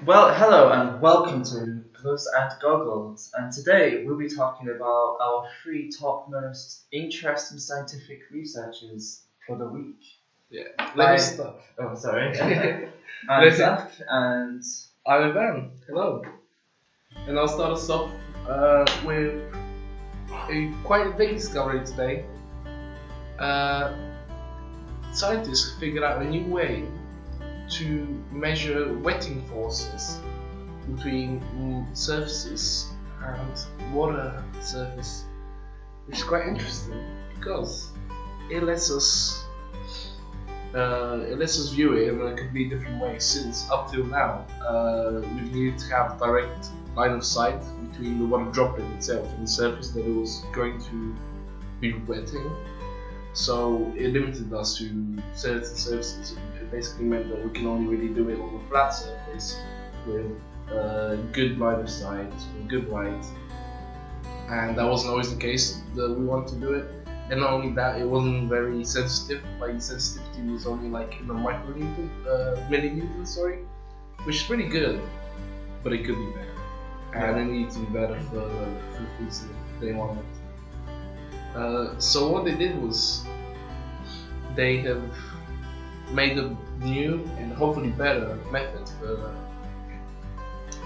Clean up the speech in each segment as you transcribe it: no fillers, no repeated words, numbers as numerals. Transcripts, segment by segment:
Well, hello and welcome to Gloves and Goggles, and today we'll be talking about our three top most interesting scientific researches for the week. Yeah, let me I- start. Oh, sorry. I'm Let's- Zach, and I'm Ivan. Hello. And I'll start us off with quite a big discovery today. Scientists figured out a new way to measure wetting forces between surfaces and water surface, which is quite interesting because it lets us view it in a completely different way. Since up till now, we needed to have direct line of sight between the water droplet itself and the surface that it was going to be wetting. So it limited us to certain surfaces. It basically meant that we can only really do it on a flat surface with good line of sight, with good light, and that wasn't always the case that we wanted to do it. And not only that, it wasn't very sensitive. Like the sensitivity was only like in the millinewton, sorry, which is pretty good, but it could be better, and it needs to be better for the things that they wanted. So what they did was they have made a new and hopefully better method for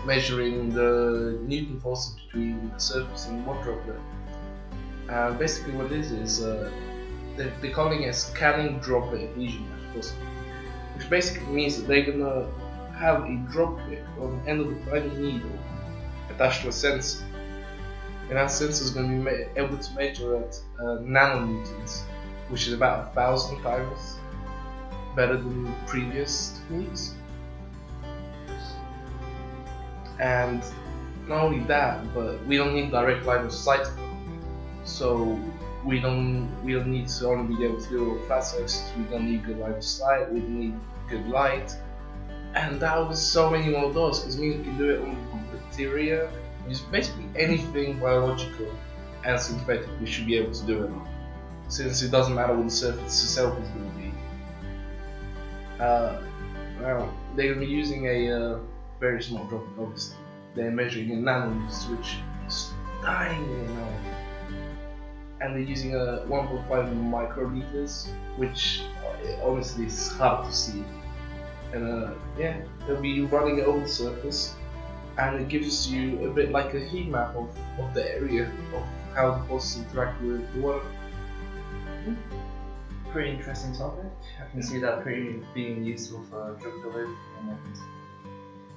measuring the Newton force between the surface and the water droplet. Basically what it is they're calling it scanning droplet adhesion, of course, which basically means that they're gonna have a droplet on the end of the tiny needle attached to a sensor. And that sensor is going to be able to measure at nanonewtons, which is about 1,000 times better than previous techniques. And not only that, but we don't need direct line of sight, so we don't need to only be able to do it on flat surfaces. We don't need good line of sight. We don't need good light, and that was so many more doors because we can do it on bacteria. It's basically anything biological and synthetic we should be able to do it on, since it doesn't matter what the surface itself is going to be. Well, they're going to be using a very small droplet, obviously. They're measuring in nanometers, which is tiny, and they're using a 1.5 microliters, which honestly is hard to see. And yeah, they'll be running it over the surface, and it gives you a bit like a heat map of the area of how the forces interact with the water. pretty interesting topic. I can see that being useful for drug delivery and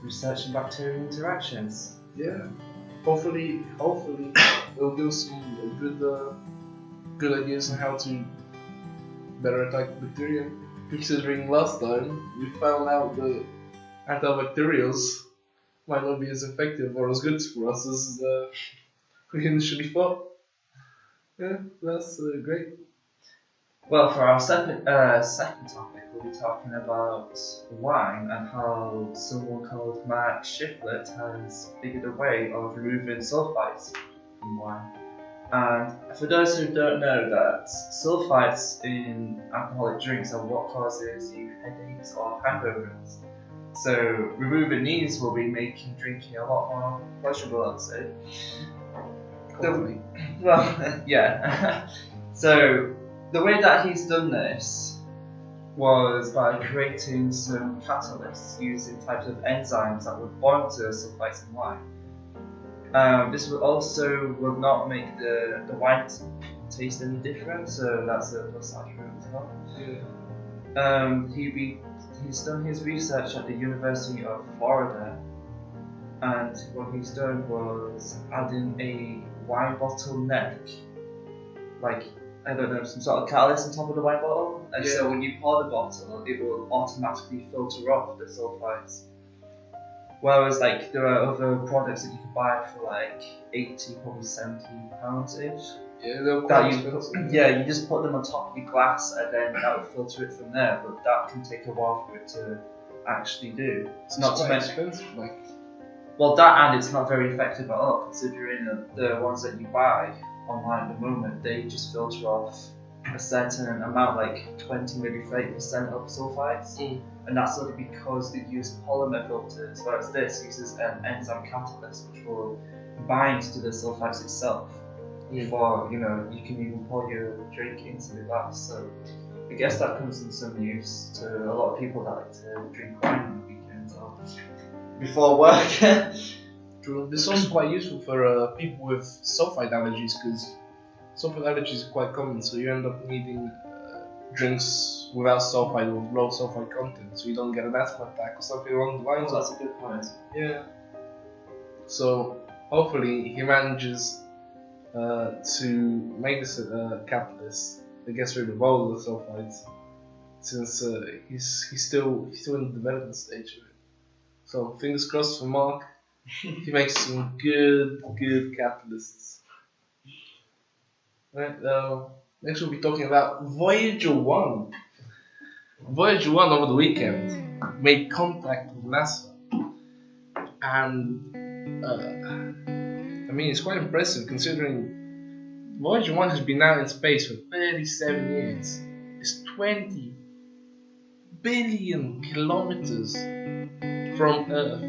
researching bacterial interactions. Yeah, hopefully we'll do some good ideas on how to better attack bacteria. Considering last time we found out that antibacterials might not be as effective or as good for us as we initially thought. Yeah, that's great. Well, for our second topic, we'll be talking about wine and how someone called Mark Shiflett has figured a way of removing sulfites from wine. And for those who don't know, that sulfites in alcoholic drinks are what causes you headaches or hangovers. So removing these will be making drinking a lot more pleasurable, I'd say. Hopefully. Well, yeah. So the way that he's done this was by creating some catalysts using types of enzymes that would bond to sulfites in wine. This would not make the wine taste any different, so that's a plus side for him as well. Yeah. He's done his research at the University of Florida, and what he's done was adding a wine bottle neck, like, I don't know, some sort of catalyst on top of the wine bottle, and so when you pour the bottle, it will automatically filter off the sulfites. Whereas, like, there are other products that you can buy for like 80, probably £70 ish. Yeah, they're quite expensive. You just put them on top of your glass and then that will filter it from there, but that can take a while for it to actually do. It's not too expensive, like. Well, that, and it's not very effective at all, considering the ones that you buy online at the moment, they just filter off a certain amount, like 20, maybe 30% of sulfides, and that's only because they use polymer filters, whereas this uses an enzyme catalyst which will bind to the sulfides itself. Before you can even pour your drink into the glass. So I guess that comes in some use to a lot of people that like to drink wine on the weekends or before work. True. This is also quite useful for people with sulfide allergies, because sulfide allergies are quite common, so you end up needing drinks without sulfide or low sulfide content, so you don't get an asthma attack or something along the lines. Oh, that's a good point. Yeah. So hopefully he manages to make this catalyst that gets rid of all the sulfides, since he's still in the development stage of it. So fingers crossed for Mark. He makes some good catalysts. Right. Next we'll be talking about Voyager 1. Voyager 1 over the weekend made contact with NASA, and I mean, it's quite impressive considering Voyager 1 has been out in space for 37 years. It's 20 billion kilometers from Earth.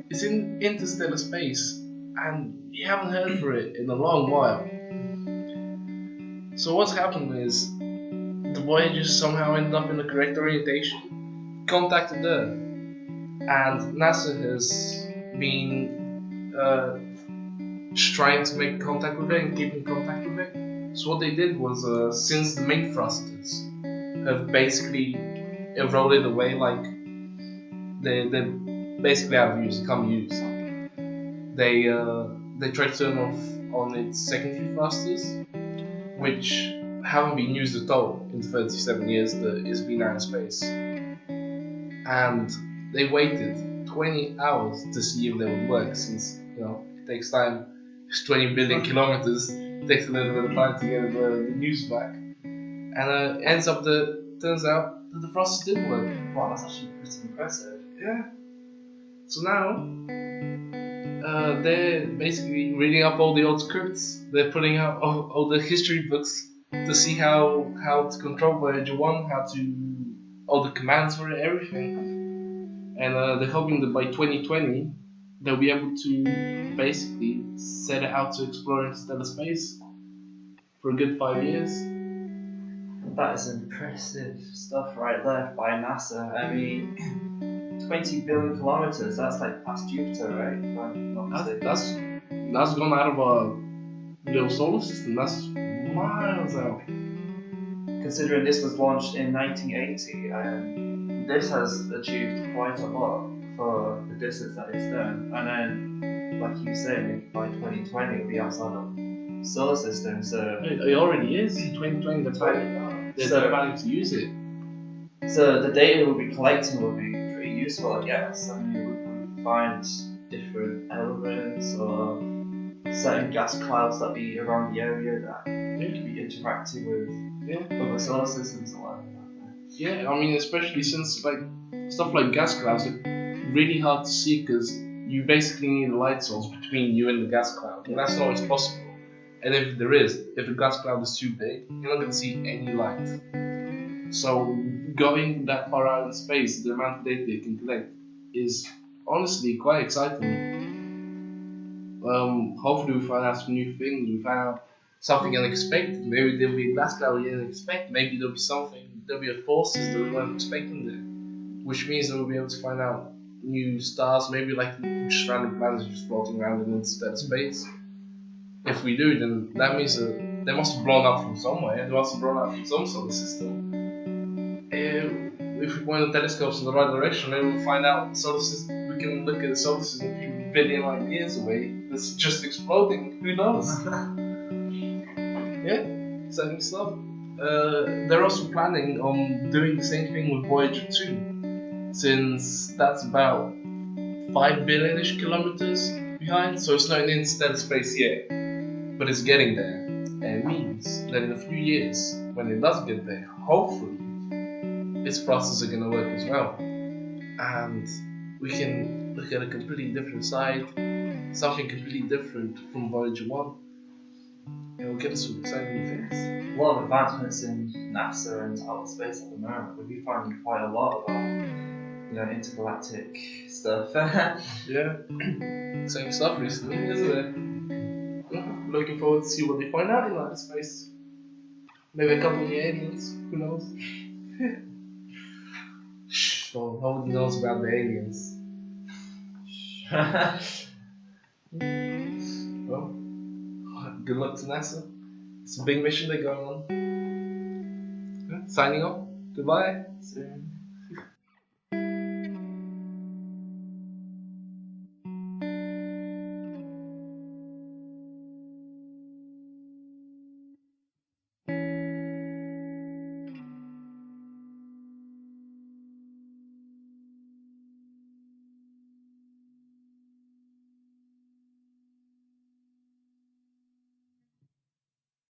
It's in interstellar space, and you haven't heard from it in a long while. So what's happened is the Voyager somehow ended up in the correct orientation, contacted Earth, and NASA has been just trying to make contact with it and keep in contact with it. So what they did was, since the main thrusters have basically eroded away, like they're basically out of use, they can't be used. They tried to turn off on its secondary thrusters, which haven't been used at all in the 37 years that it's been out in space. And they waited 20 hours to see if they would work, since it takes time. It's 20 billion kilometers. It takes a little bit of time to get the news back, and turns out that the thrusters did work. Wow, that's actually pretty impressive. Yeah. So now they're basically reading up all the old scripts. They're putting out all the history books to see how to control Voyager 1, all the commands for it, everything. And they're hoping that by 2020 they'll be able to basically set it out to explore interstellar space for a good 5 years. That is impressive stuff right there by NASA. I mean, 20 billion kilometers, that's like past Jupiter, right? If I'm not mistaken. That's gone out of our little solar system. That's miles out. Considering this was launched in 1980, this has achieved quite a lot for the distance that it's done. And then, like you say, maybe by 2020 it'll be outside of the solar system. So it already is. 2020, they're planning to use it. So the data we'll be collecting will be pretty useful, I guess. I mean, we can find different elements or certain gas clouds that be around the area that can be interacting with other solar systems and whatever. Yeah, I mean, especially since like stuff like gas clouds are really hard to see, because you basically need a light source between you and the gas cloud, and that's not always possible. And if the gas cloud is too big, you're not going to see any light. So going that far out in space, the amount of data you can collect is honestly quite exciting. Hopefully we find out some new things. We find out something unexpected. Maybe there'll be a glass cloud we didn't expect. Maybe there'll be forces that we weren't expecting there, which means that we'll be able to find out new stars. Maybe like just random planets just floating around in interstellar space. If we do, then that means that they must have blown up from somewhere. They must have blown up from some solar system. If we point the telescopes in the right direction, maybe we'll find out the solar system. We can look at the solar system a few billion light years away. It's just exploding. Who knows? Yeah, exciting stuff. They're also planning on doing the same thing with Voyager 2, since that's about 5 billion-ish kilometers behind. So it's not in interstellar space yet, but it's getting there. And it means that in a few years, when it does get there, hopefully its processes are going to work as well, and we can look at a completely different side, something completely different from Voyager 1. It'll get us some exciting things. A lot of advancements in NASA and outer space at the moment. We'll be finding quite a lot about, intergalactic stuff. Yeah, same stuff recently, isn't it? Looking forward to see what they find out in outer space. Maybe a couple of aliens, who knows? Shh, well, nobody knows about the aliens. Well, good luck to NASA. It's a big mission they're going on. Signing off. Goodbye. Soon.